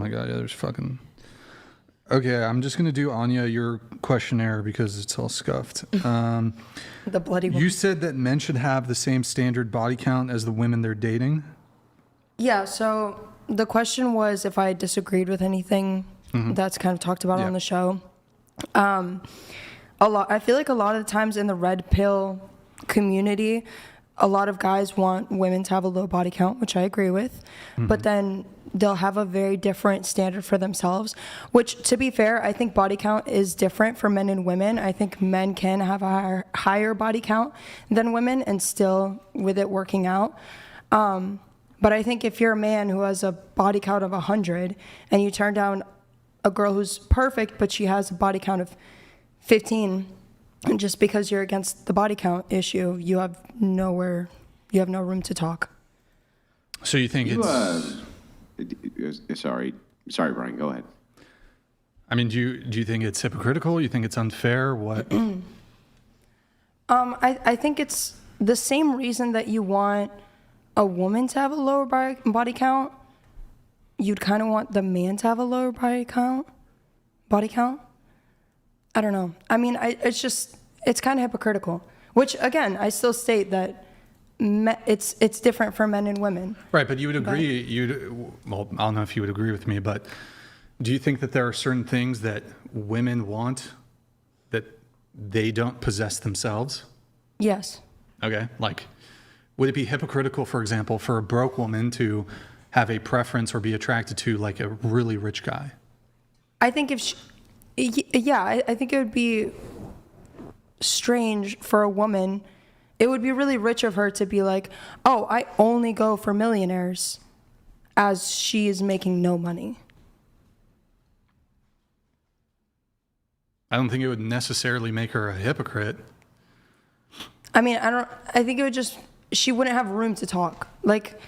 my God, yeah, there's fucking... Okay, I'm just going to do, Anya, your questionnaire because it's all scuffed. The bloody one. You said that men should have the same standard body count as the women they're dating? Yeah, so the question was if I disagreed with anything that's kind of talked about on the show. I feel like a lot of the times in the red pill community, a lot of guys want women to have a low body count, which I agree with, but then they'll have a very different standard for themselves, which, to be fair, I think body count is different for men and women. I think men can have a higher body count than women and still with it working out. But I think if you're a man who has a body count of 100 and you turn down a girl who's perfect, but she has a body count of 15, and just because you're against the body count issue, you have no room to talk. So you think Sorry, Brian, go ahead. I mean, do you think it's hypocritical? You think it's unfair? What? I think it's the same reason that you want a woman to have a lower body count. You'd kind of want the man to have a lower body count. I don't know. I mean, it's kind of hypocritical. Which, again, I still state that it's different for men and women. Right, but you would agree. Well, I don't know if you would agree with me, but do you think that there are certain things that women want that they don't possess themselves? Yes. Okay, like, would it be hypocritical, for example, for a broke woman to have a preference or be attracted to, like, a really rich guy? I think I think it would be strange for a woman. It would be really rich of her to be like, oh, I only go for millionaires, as she is making no money. I don't think it would necessarily make her a hypocrite. I mean, I think it would just, she wouldn't have room to talk. Like,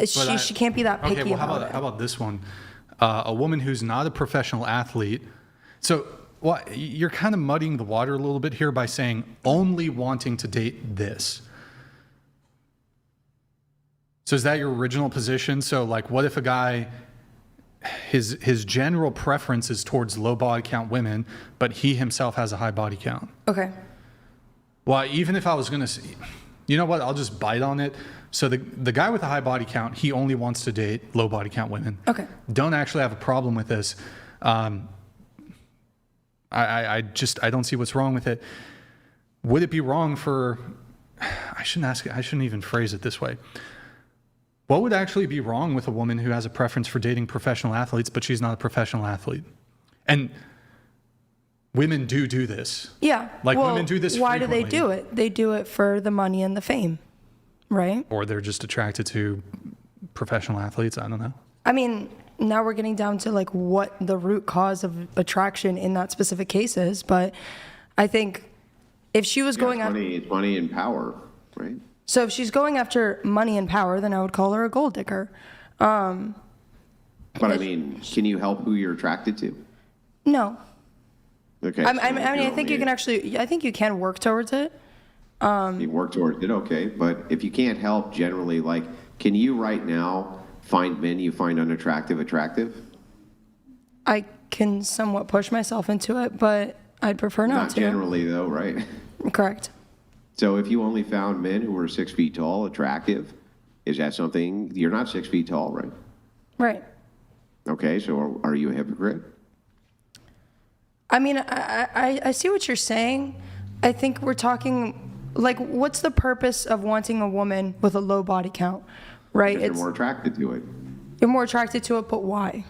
she can't be that picky. Okay, well, how about this one? A woman who's not a professional athlete. So, well, you're kind of muddying the water a little bit here by saying only wanting to date this. So is that your original position? So, like, what if a guy, his general preference is towards low body count women, but he himself has a high body count? Okay. Well, even if I was going to, you know what? I'll just bite on it. So the guy with a high body count, he only wants to date low body count women. Okay. Don't actually have a problem with this. I don't see what's wrong with it. Would it be wrong for, I shouldn't even phrase it this way. What would actually be wrong with a woman who has a preference for dating professional athletes, but she's not a professional athlete? And women do this. Yeah. Women do this Why frequently. do they do it? They do it for the money and the fame, right? Or they're just attracted to professional athletes. I don't know. I mean, now we're getting down to like what the root cause of attraction in that specific case is. But I think if she was going after... It's money and power, right? So if she's going after money and power, then I would call her a gold digger. But I mean, can you help who you're attracted to? No. Okay. I think you can actually... I think you can work towards it. You work towards it, okay. But if you can't help generally, like, can you right now find men you find unattractive attractive? I can somewhat push myself into it, but I'd prefer not to. Not generally, though, right? Correct. So if you only found men who were 6 feet tall attractive, is that something... You're not 6 feet tall, right? Right. Okay, so are you a hypocrite? I mean, I see what you're saying. I think we're talking... Like, what's the purpose of wanting a woman with a low body count, right? Because you're more attracted to it. You're more attracted to it, but why?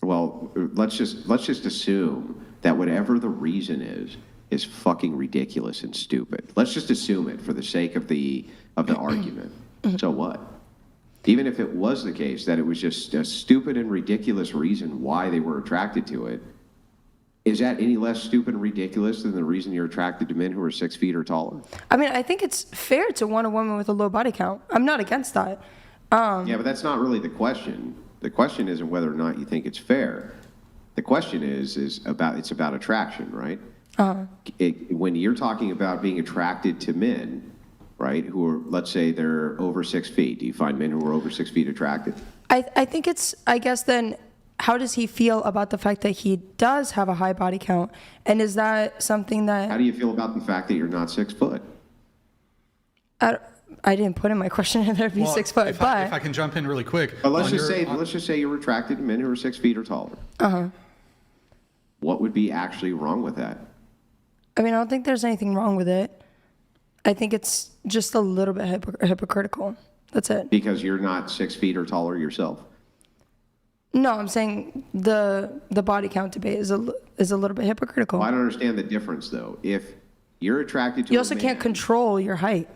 Well, let's just assume that whatever the reason is fucking ridiculous and stupid. Let's just assume it for the sake of the argument. So what? Even if it was the case that it was just a stupid and ridiculous reason why they were attracted to it, is that any less stupid and ridiculous than the reason you're attracted to men who are 6 feet or taller? I mean, I think it's fair to want a woman with a low body count. I'm not against that. Yeah, but that's not really the question. The question isn't whether or not you think it's fair. The question is about attraction, right? When you're talking about being attracted to men, right, who are, let's say they're over 6 feet. Do you find men who are over 6 feet attractive? I think it's, I guess then, how does he feel about the fact that he does have a high body count? And is that something that... How do you feel about the fact that you're not 6 foot? I didn't put in my question in there to be Well, 6 foot, if but... if I can jump in really quick. But let's on just your- say you're attracted to men who are 6 feet or taller. Uh-huh. What would be actually wrong with that? I mean, I don't think there's anything wrong with it. I think it's just a little bit hypocritical. That's it. Because you're not 6 feet or taller yourself. No, I'm saying the body count debate is a little bit hypocritical. Well, I don't understand the difference, though. If you're attracted to You a also man, can't control your height.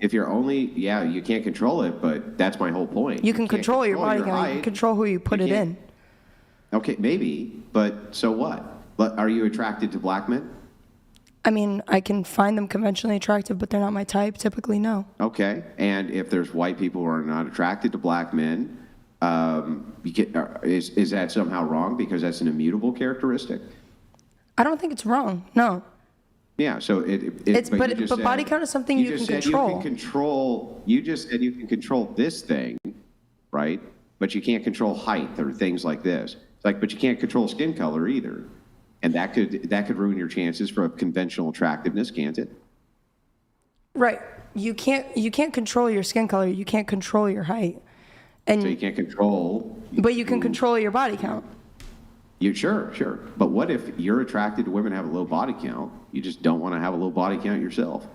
if you're only, yeah, you can't control it, but that's my whole point. You can can't control your body count. You height. can control who you put it in. Okay, maybe, but so what? But are you attracted to black men? I mean, I can find them conventionally attractive, but they're not my type. Typically, no. Okay, and if there's white people who are not attracted to black men, is that somehow wrong because that's an immutable characteristic? I don't think it's wrong. No. Yeah, so But body count is something you can control. You just said you can control this thing, right? But you can't control height or things like this. It's like, but you can't control skin color either, and that could ruin your chances for conventional attractiveness, can't it? Right. You can't control your skin color. You can't control your height. And So you can't control. but you can control your body count. Sure. But what if you're attracted to women who have a low body count? You just don't want to have a low body count yourself.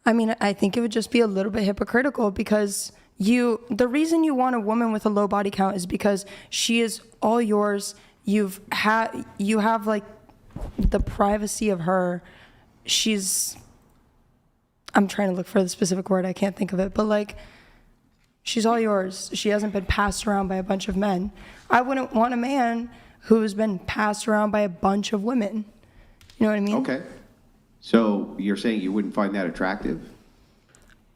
I mean, I think it would just be a little bit hypocritical because the reason you want a woman with a low body count is because she is all yours. You have like the privacy of her. I'm trying to look for the specific word. I can't think of it, but like, she's all yours. She hasn't been passed around by a bunch of men. I wouldn't want a man who's been passed around by a bunch of women. You know what I mean? Okay. So you're saying you wouldn't find that attractive?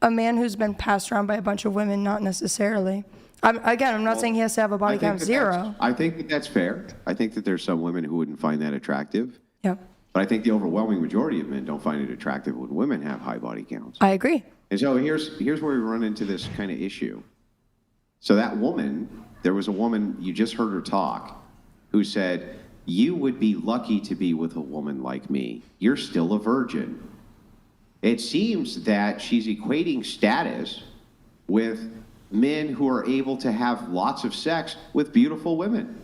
A man who's been passed around by a bunch of women, not necessarily. I'm not saying he has to have a body count of 0. I think that that's fair. I think that there's some women who wouldn't find that attractive. Yeah, But I think the overwhelming majority of men don't find it attractive when women have high body counts. I agree. And so here's where we run into this kind of issue. So that woman, there was a woman, you just heard her talk, who said, "You would be lucky to be with a woman like me. You're still a virgin." It seems that she's equating status with men who are able to have lots of sex with beautiful women.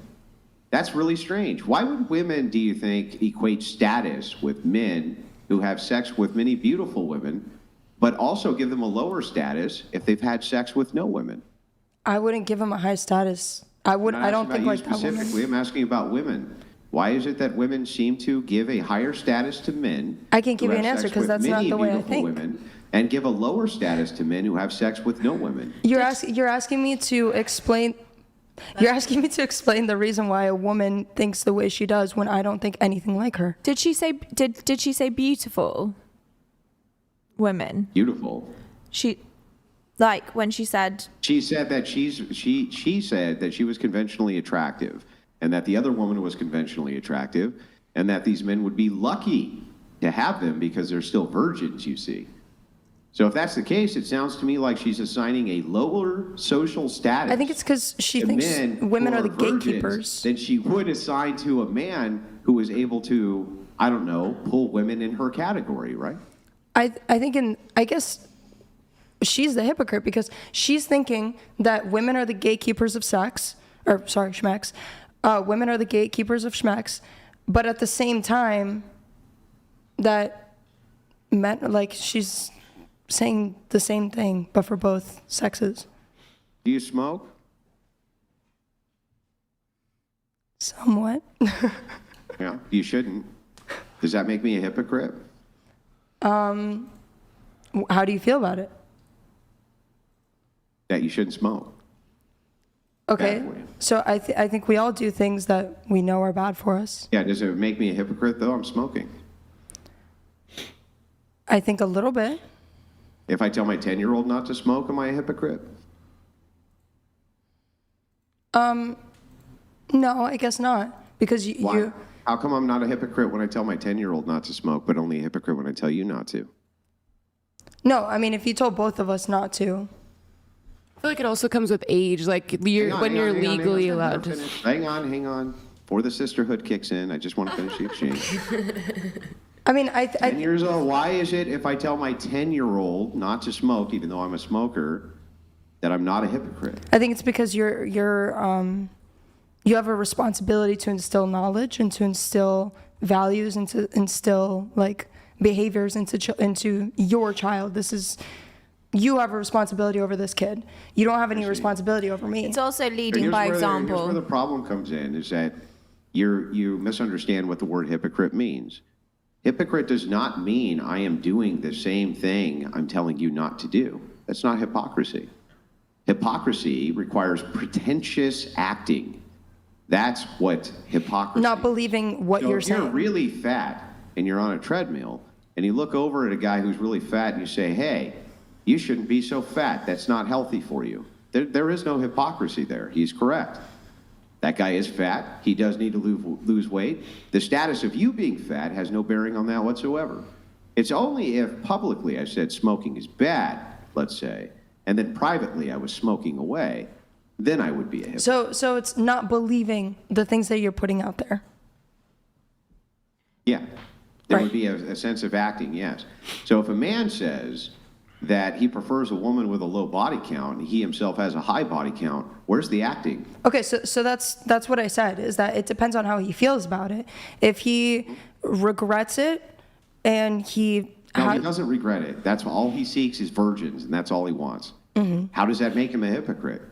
That's really strange. Why would women, do you think, equate status with men who have sex with many beautiful women, but also give them a lower status if they've had sex with no women? I wouldn't give him a high status. I don't think like that woman. Specifically, I'm asking about women. Why is it that women seem to give a higher status to men? I can't give who you an have answer sex 'cause with that's not many the way I beautiful think. women, and give a lower status to men who have sex with no women? You're asking me to explain. You're asking me to explain the reason why a woman thinks the way she does when I don't think anything like her. Did she say beautiful women? Beautiful. When she said She said that she said that she was conventionally attractive, and that the other woman was conventionally attractive, and that these men would be lucky to have them because they're still virgins, you see. So if that's the case, it sounds to me like she's assigning a lower social status. I think it's because she to thinks men women who are the virgins gatekeepers. than she would assign to a man who is able to, I don't know, pull women in her category, right? I guess she's the hypocrite because she's thinking that women are the gatekeepers of sex, or sorry, schmex. Women are the gatekeepers of schmex, but at the same time, that men, like she's saying the same thing, but for both sexes. Do you smoke? Somewhat. Yeah, you shouldn't. Does that make me a hypocrite? How do you feel about it? That you shouldn't smoke. Okay, Bad for you. so I think we all do things that we know are bad for us. Yeah, does it make me a hypocrite though? I'm smoking. I think a little bit. If I tell my 10-year-old not to smoke, am I a hypocrite? No, I guess not. Because Why? you How come I'm not a hypocrite when I tell my 10-year-old not to smoke, but only a hypocrite when I tell you not to? No, I mean, if you told both of us not to. I feel like it also comes with age. Like when you're legally allowed to. Hang on. Before the sisterhood kicks in, I just want to finish the exchange. I mean, 10 years old, why is it if I tell my 10-year-old not to smoke, even though I'm a smoker, that I'm not a hypocrite? I think it's because you have a responsibility to instill knowledge and to instill values and to instill like behaviors into your child. You have a responsibility over this kid. You don't have any responsibility over me. It's also leading by Here's example. where the problem comes in, is that you misunderstand what the word hypocrite means. Hypocrite does not mean I am doing the same thing I'm telling you not to do. That's not hypocrisy. Hypocrisy requires pretentious acting. That's what hypocrisy Not believing what you're if you're saying. really fat and you're on a treadmill and you look over at a guy who's really fat and you say, hey, you shouldn't be so fat. That's not healthy for you. There is no hypocrisy there. He's correct. That guy is fat. He does need to lose weight. The status of you being fat has no bearing on that whatsoever. It's only if publicly I said smoking is bad, let's say, and then privately I was smoking away, then I would be a hypocrite. So it's not believing the things that you're putting out there. Yeah, there Right. would be a sense of acting, yes. So if a man says that he prefers a woman with a low body count and he himself has a high body count, where's the acting? Okay, so that's what I said, is that it depends on how he feels about it. If he regrets it and he No, he doesn't regret it. That's all he seeks is virgins, and that's all he wants. Mm-hmm. How does that make him a hypocrite?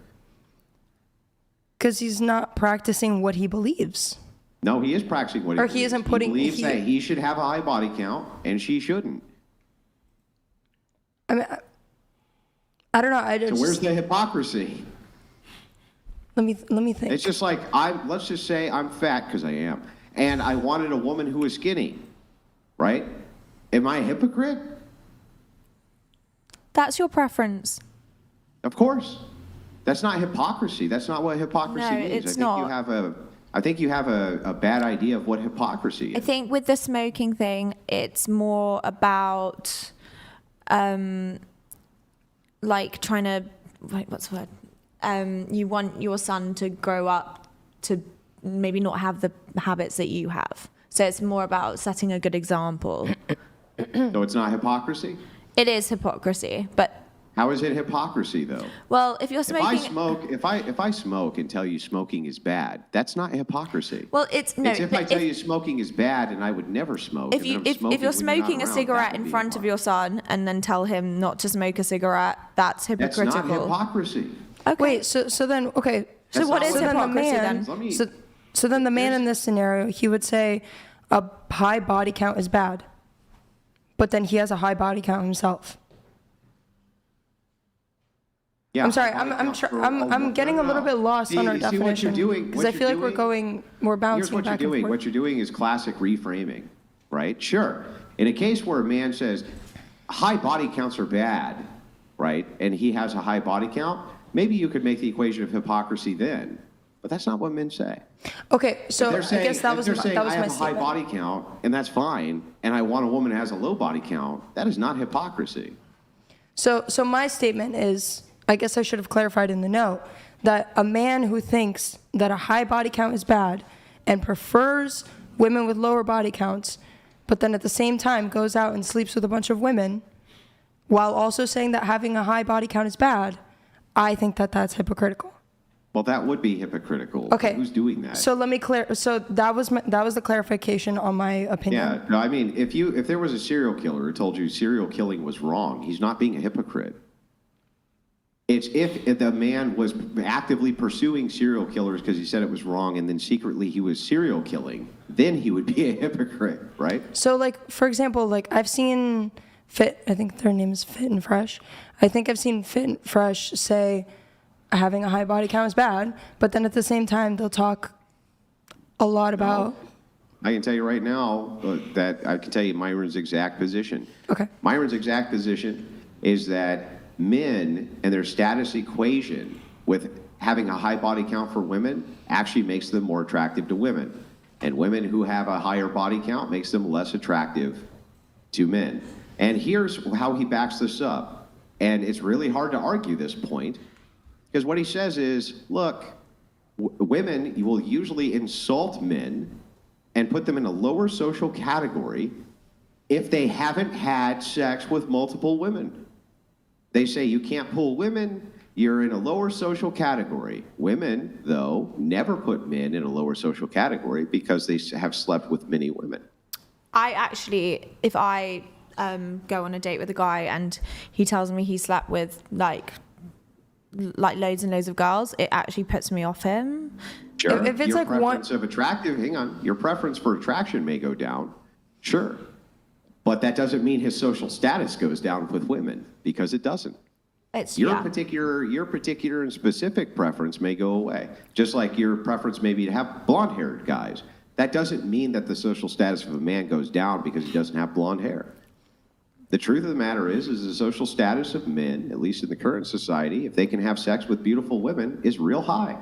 because he's not practicing what he believes. No, he is practicing what he Or believes. he isn't putting- He believes he- that he should have a high body count and she shouldn't. I mean, I don't know. I So just where's the hypocrisy? let me think. It's just like let's just say I'm fat because I am, and I wanted a woman who is skinny, right? Am I a hypocrite? That's your preference. Of course. That's not hypocrisy. That's not what hypocrisy No, means. it's I think not. I think you have a bad idea of what hypocrisy I is. think with the smoking thing, it's more about like trying to what's the word? You want your son to grow up to maybe not have the habits that you have. So it's more about setting a good example. So it's not hypocrisy? It is hypocrisy, but How is it hypocrisy though? well, if you're If I smoke and tell you smoking is bad, that's not hypocrisy. well, it's no. It's if I tell you smoking is bad and I would never smoke. If and then you I'm if smoking you're when you're not smoking a around, cigarette that would in be front of hypocrisy. your son and then tell him not to smoke a cigarette, that's That's hypocritical. not hypocrisy. Okay. Wait, so then okay. That's what not is so then the hypocrisy man, then? Let me- so then the man in this scenario, he would say a high body count is bad, but then he has a high body count himself. Yeah, I'm sorry, body count for I'm getting a little bit lost on our See what you're definition doing- because what I feel you're like we're Here's bouncing what you're back and doing. forth. What you're doing is classic reframing, right? Sure. In a case where a man says high body counts are bad, right, and he has a high body count, maybe you could make the equation of hypocrisy then. But that's not what men say. Okay, so If they're saying, I guess that if was they're saying, that was I my have a high statement. body count, and that's fine, and I want a woman who has a low body count, that is not hypocrisy. So my statement is, I guess I should have clarified in the note, that a man who thinks that a high body count is bad and prefers women with lower body counts, but then at the same time goes out and sleeps with a bunch of women, while also saying that having a high body count is bad, I think that that's hypocritical. Well, that would be hypocritical. Okay. Who's doing that? So let me clear. So that was the clarification on my opinion. Yeah, no, I mean, if there was a serial killer who told you serial killing was wrong, he's not being a hypocrite. It's if the man was actively pursuing serial killers because he said it was wrong and then secretly he was serial killing, then he would be a hypocrite, right? So, like, for example, like, I've seen I think their name is Fit and Fresh. I think I've seen Fit and Fresh say having a high body count is bad, but then at the same time, they'll talk a lot about. I can tell you right now that I can tell you Myron's exact position. Okay. Myron's exact position is that men and their status equation with having a high body count for women actually makes them more attractive to women. And women who have a higher body count makes them less attractive to men. And here's how he backs this up. And it's really hard to argue this point, because what he says is, look, women will usually insult men and put them in a lower social category if they haven't had sex with multiple women. They say you can't pull women, you're in a lower social category. Women, though, never put men in a lower social category because they have slept with many women. I actually, if I go on a date with a guy and he tells me he slept with like loads and loads of girls, it actually puts me off him. Sure. If it's your like preference of attractive, hang on, your preference for attraction may go down. Sure. But that doesn't mean his social status goes down with women, because it doesn't. It's Your particular and specific preference may go away. Just like your preference may be to have blonde-haired guys. That doesn't mean that the social status of a man goes down because he doesn't have blonde hair. The truth of the matter is the social status of men, at least in the current society, if they can have sex with beautiful women, is real high.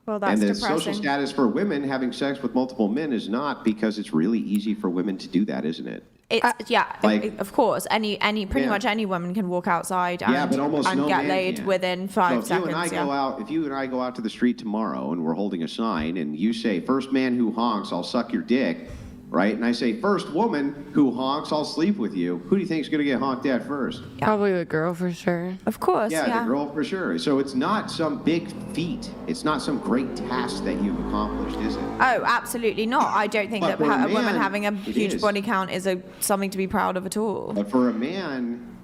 Well, that's And the depressing. social status for women having sex with multiple men is not, because it's really easy for women to do that, isn't it? It's like- of course, pretty much any woman can walk outside and, but almost and no get man laid can. within 5 So seconds. if you and I go out to the street tomorrow and we're holding a sign and you say, first man who honks, I'll suck your dick, right? And I say, first woman who honks, I'll sleep with you. Who do you think is going to get honked at first? Probably the girl for sure. Of course, Yeah, the girl for sure. So it's not some big feat. It's not some great task that you've accomplished, is it? Oh, absolutely not. I don't think But that for a a woman man, having a it huge is. body count is something to be proud of at all. But for a man,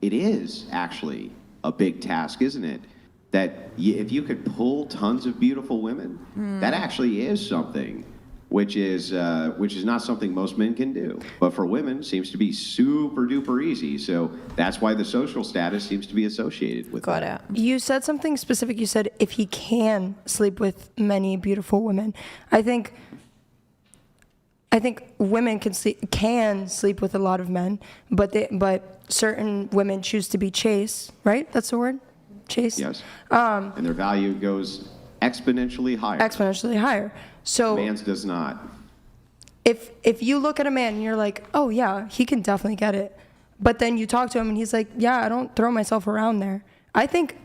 it is actually a big task, isn't it? That if you could pull tons of beautiful women, that actually is something. Which is not something most men can do. But for women, it seems to be super duper easy. So that's why the social status seems to be associated with Got that. it. You said something specific. You said if he can sleep with many beautiful women. I think women can sleep with a lot of men, but certain women choose to be chaste, right? That's the word? Chaste? Yes. And their value goes exponentially higher. Exponentially higher. So Man's does not. if you look at a man and you're like, oh yeah, he can definitely get it, but then you talk to him and he's like, yeah, I don't throw myself around there. I think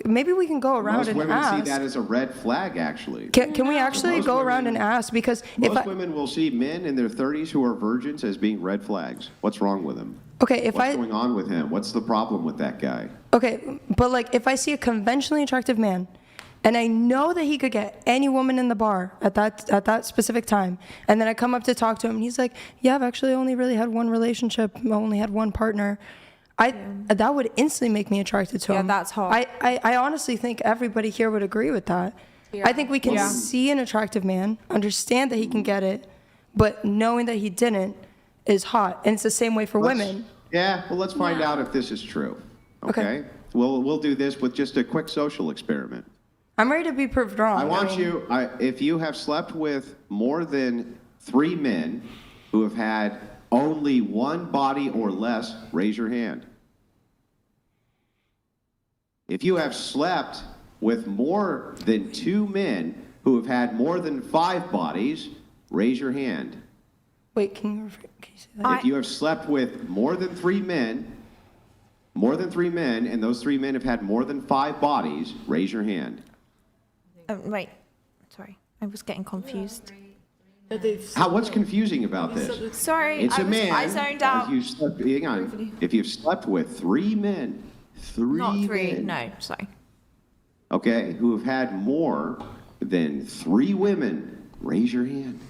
maybe we can go around Most and women ask. see that as a red flag, actually. Can we actually Most go around women- and ask? Because Most women will see men in their 30s who are virgins as being red flags. What's wrong with him? What's What's going on with him? What's the problem with that guy? Okay, but like if I see a conventionally attractive man and I know that he could get any woman in the bar at that specific time, and then I come up to talk to him and he's like, yeah, I've actually only really had one relationship, I only had one partner. That would instantly make me attracted to him. Yeah, that's hot. I honestly think everybody here would agree with that. Yeah. I think we can see an attractive man, understand that he can get it, but knowing that he didn't is hot. And it's the same way for women. Yeah, well, let's find out if this is true. Okay? We'll do this with just a quick social experiment. I'm ready to be proved wrong. I want you, if you have slept with more than 3 men who have had only one body or less, raise your hand. If you have slept with more than 2 men who have had more than 5 bodies, raise your hand. Wait, can you say that? If you have slept with more than 3 men, and those 3 men have had more than 5 bodies, raise your hand. Wait, sorry, I was getting confused. What's confusing about this? Sorry, It's a man. I zoned out. Hang on. If you've slept with 3 men, Not 3, men, no, sorry. okay, who have had more than 3 women, raise your hand.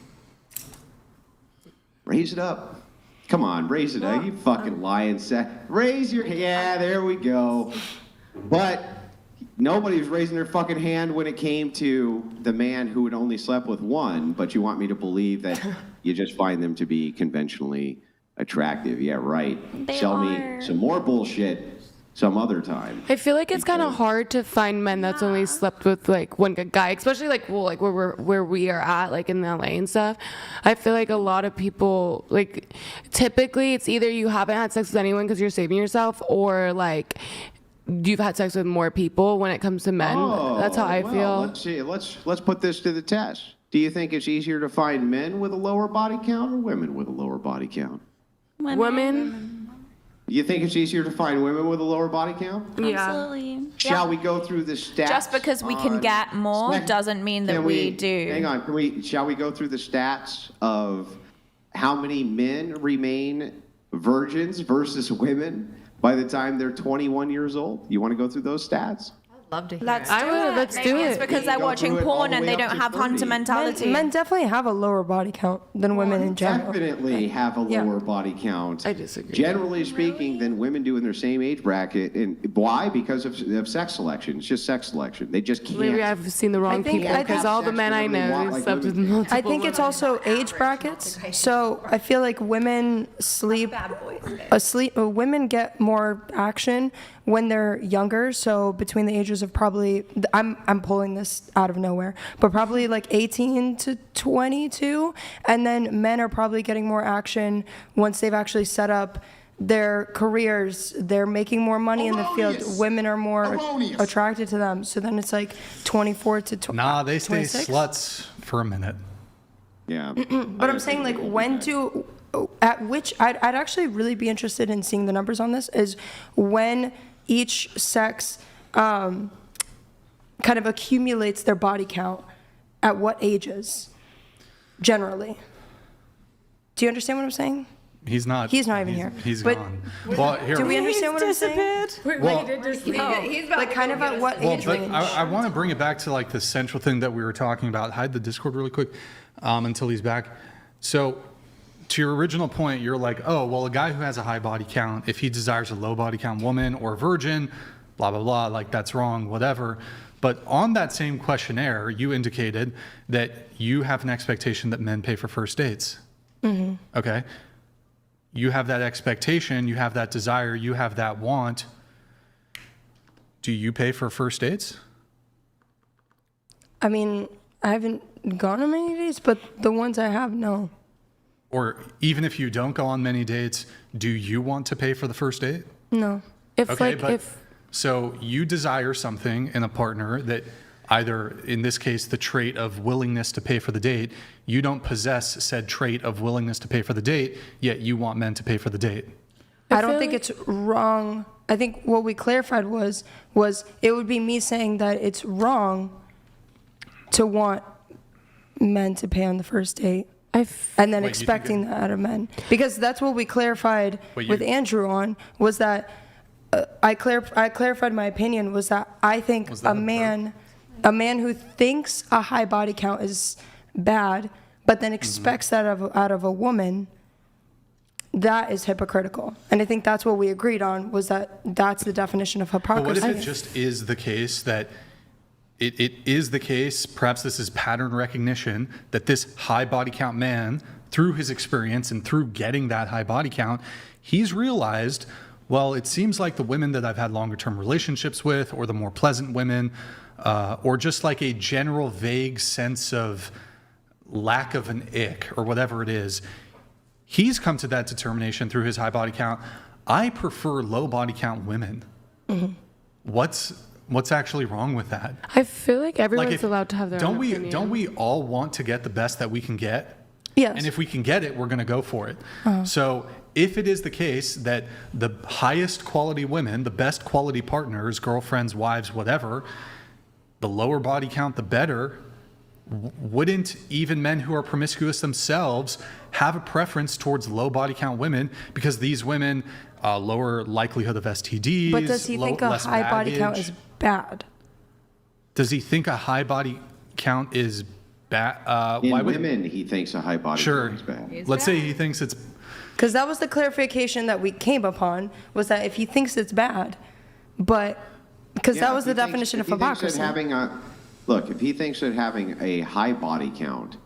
Raise it up. Come on, raise it up. You fucking lying sack. Raise your hand. Yeah, there we go. But nobody was raising their fucking hand when it came to the man who had only slept with 1, but you want me to believe that you just find them to be conventionally attractive. Yeah, right. They Sell are. me some more bullshit some other time. I feel like it's kind of hard to find men that's only slept with like one good guy, especially like where we are at, like in LA and stuff. I feel like a lot of people, like, typically it's either you haven't had sex with anyone because you're saving yourself, or like you've had sex with more people when it comes to men. That's how I feel. Let's see. Let's put this to the test. Do you think it's easier to find men with a lower body count or women with a lower body count? Women. You think it's easier to find women with a lower body count? Yeah. Absolutely. Shall we go through the stats? Just because we can on- get more doesn't mean that Can we do. Hang on. Shall we go through the stats of how many men remain virgins versus women by the time they're 21 years old? You want to go through those stats? Love to hear Let's it. do would. it. Let's Maybe do it's it. because they're Go watching through it all porn the and way they up don't to have hunter 30. mentality. Men definitely have a lower body count than women in general. Definitely have a Yeah. lower body count. I disagree. Generally speaking, than women do in their same age bracket. And why? Because of sex selection. It's just sex selection. They just can't. Maybe I've seen the wrong think- people I because think- all the men I Sexually know want like slept with women. multiple I think it's women. also age brackets. So I feel like women women get more action when they're younger. So between the ages of probably, I'm pulling this out of nowhere, but probably like 18 to 22. And then men are probably getting more action once they've actually set up their careers. They're making more money in the field. Women are more attracted to them. So then it's like 24 to 26. Nah, they stay sluts for a minute. Yeah. But I'm saying, like, when do, at which, I'd actually really be interested in seeing the numbers on this, is when each sex kind of accumulates their body count, at what ages, generally. Do you understand what I'm saying? He's not even here. He's But gone. Well, here. Do we understand what I'm saying? Well, Like, kind of at what well, age but range? I want to bring it back to like the central thing that we were talking about. Hide the Discord really quick until he's back. So to your original point, you're like, oh, well, a guy who has a high body count, if he desires a low body count woman or virgin, blah, blah, blah, like that's wrong, whatever. But on that same questionnaire, you indicated that you have an expectation that men pay for first dates. Mm-hmm. Okay. You have that expectation, you have that desire, you have that want. Do you pay for first dates? I mean, I haven't gone on many dates, but the ones I have, no. Or even if you don't go on many dates, do you want to pay for the first date? No. If Okay, like but if so you desire something in a partner that either, in this case, the trait of willingness to pay for the date, you don't possess said trait of willingness to pay for the date, yet you want men to pay for the date. I don't feel think like- it's wrong. I think what we clarified was it would be me saying that it's wrong to want men to pay on the first date and then Wait, you expecting think that out of men. Because that's what we clarified Wait, with you- Andrew on, was that I clarified my opinion was that I think Was that a man who thinks a high body count is bad, but then expects that out of a woman, that is hypocritical. And I think that's what we agreed on, was that that's the definition of But what hypocrisy. if it just is the case that it is the case, perhaps this is pattern recognition, that this high body count man, through his experience and through getting that high body count, he's realized, well, it seems like the women that I've had longer term relationships with, or the more pleasant women, or just like a general vague sense of lack of an ick or whatever it is, he's come to that determination through his high body count. I prefer low body count women. Mm-hmm. What's actually wrong with that? I feel like everyone's if- allowed to have their don't own we opinion. don't we all want to get the best that we can get? Yes. And if we can get it, we're going to go for it. So if it is the case that the highest quality women, the best quality partners, girlfriends, wives, whatever, the lower body count, the better, wouldn't even men who are promiscuous themselves have a preference towards low body count women because these women lower likelihood of STDs? But does he think a less high body count baggage? is bad? Does he think a high body count is bad? In Why would women, he thinks a high body Sure. count is bad. Let's say he thinks it's Because that was the clarification that we came upon, was that if he thinks it's bad, but, because that Yeah, was if the he thinks- definition of if he thinks that hypocrisy. Look, if he thinks that having a high body count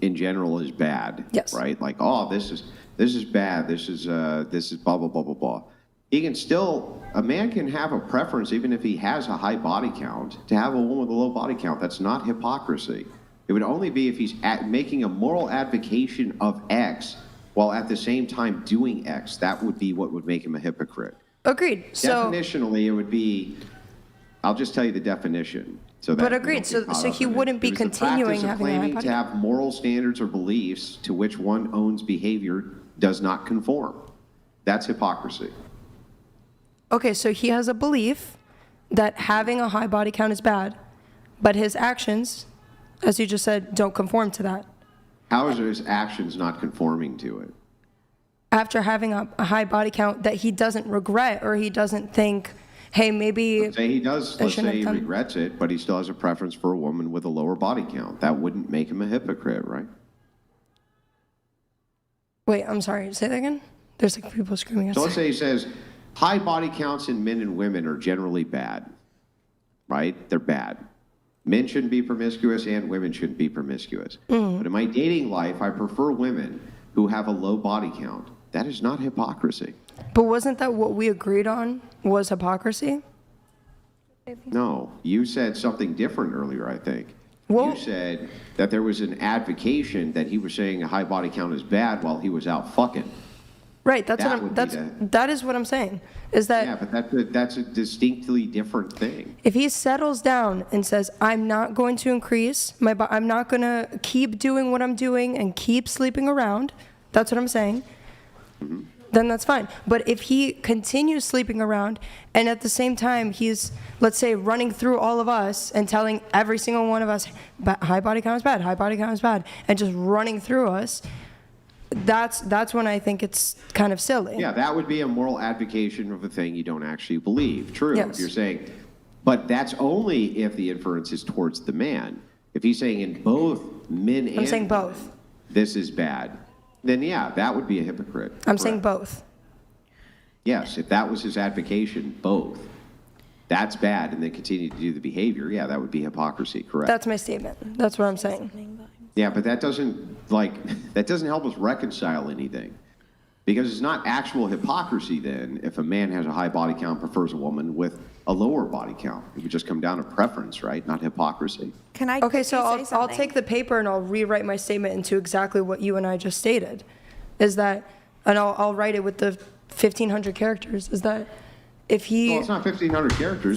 in general is bad, Yes. right? Like, oh, this is bad. This is blah blah blah blah blah. A man can have a preference even if he has a high body count to have a woman with a low body count. That's not hypocrisy. It would only be if he's making a moral advocation of X while at the same time doing X. That would be what would make him a hypocrite. Agreed. So, Definitionally, it would be I'll just tell you the definition. So that But we agreed, don't get so caught up he in it. wouldn't be It was the continuing practice of having a high claiming body to count. have moral standards or beliefs to which one owns behavior does not conform. That's hypocrisy. Okay, so he has a belief that having a high body count is bad, but his actions, as you just said, don't conform to that. How is his actions not conforming to it? After having a high body count that he doesn't regret, or he doesn't think, hey, maybe Say he does, I let's shouldn't say he have done- regrets it, but he still has a preference for a woman with a lower body count. That wouldn't make him a hypocrite, right? Wait, I'm sorry, say that again? There's like people screaming So outside. let's say he says, high body counts in men and women are generally bad, right? They're bad. Men shouldn't be promiscuous and women shouldn't be promiscuous. But in my dating life, I prefer women who have a low body count. That is not hypocrisy. But wasn't that what we agreed on was hypocrisy? No, you said something different earlier, I think. Well- You said that there was an advocation that he was saying a high body count is bad while he was out fucking. Right, that's That what I'm, would be that is what I'm saying, is that Yeah, but that's a distinctly different thing. if he settles down and says, I'm not going to increase I'm not going to keep doing what I'm doing and keep sleeping around, that's what I'm saying, then that's fine. But if he continues sleeping around and at the same time he's, let's say, running through all of us and telling every single one of us, high body count is bad, high body count is bad, and just running through us, that's when I think it's kind of silly. Yeah, that would be a moral advocation of a thing you don't actually believe. True. Yes. You're saying, but that's only if the inference is towards the man. If he's saying in both men and I'm saying women, both. this is bad, then yeah, that would be a hypocrite. I'm saying Correct. both. Yes, if that was his advocation, both. That's bad, and then continue to do the behavior. Yeah, that would be hypocrisy. Correct. That's my statement. That's what I'm saying. Yeah, but that doesn't that doesn't help us reconcile anything. Because it's not actual hypocrisy then if a man has a high body count, prefers a woman with a lower body count. It would just come down to preference, right? Not hypocrisy. Can I? Okay, so quickly say I'll something? take the paper and I'll rewrite my statement into exactly what you and I just stated. Is that, and I'll write it with the 1,500 characters, is that if he... Well, it's not 1,500 characters.